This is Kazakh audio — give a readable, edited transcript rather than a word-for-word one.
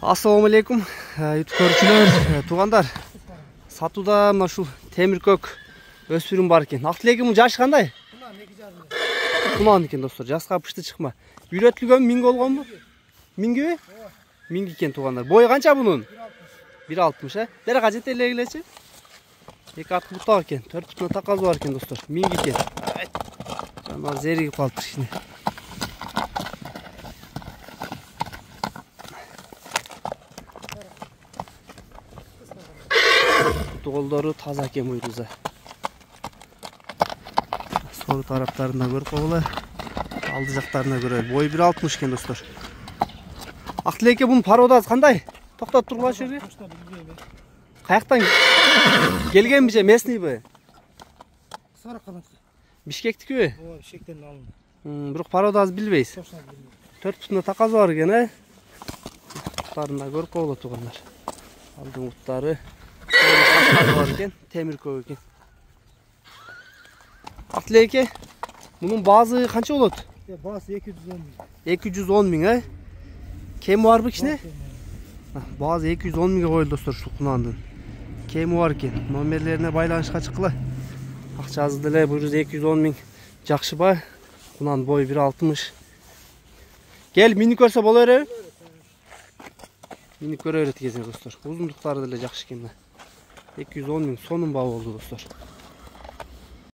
Assalamu alaikum. YouTube көрүүчүлөр, туугандар. Сатууда мына ушул темир көк өспүрүм бар экен. Актилегимдин жашы кандай? Кунан экен достор, жаска пышты чыкма. Үйрөтүлгөн миң болгонбу? Миңби? Миң экен туугандар. Бою канча бунун? 1.60, Бери кажет элегилечи. Эки ат бутак экен, 4 бүтүн таказы бар экен достор. Миң экен. Жана зеригип калыптыр кичине. Голдору таза экен буйруза. Сол тараптарына көрүп койгула. Алды жактарына көрөлү. Бою 1.60 экен достор. Актилеке бунун пародасы кандай? Токтоп тургулачы жерге. Каяктан келгенби же местныйбы? Сарыкканат. Бишкектикби? Ооба, Бишкектен алынды. Бирок пародасы билбейсиз. 4 бүтүн таказы бар экен, Буттарына көрүп койгула туугандар. Алдын буттары бар екен, темир көк екен. Актилеке, bunun bazı kança olur? Bazı 210 bin. 210 bin, Kemi var mı kişine? Bazı 210 bin koyuldu dostlar şu kunandın. Kemi var ki, nomerlerine baylanışqa çıkıla. Akçazı dile buyuruz 210 bin. Jakşı bay, kunan boyu 1.60. Gel minik görse bol öyle. Minik göre öğreti gezin dostlar. Uzunlukları dile jakşı kemle. 210 bin sonun bağı oldu dostlar.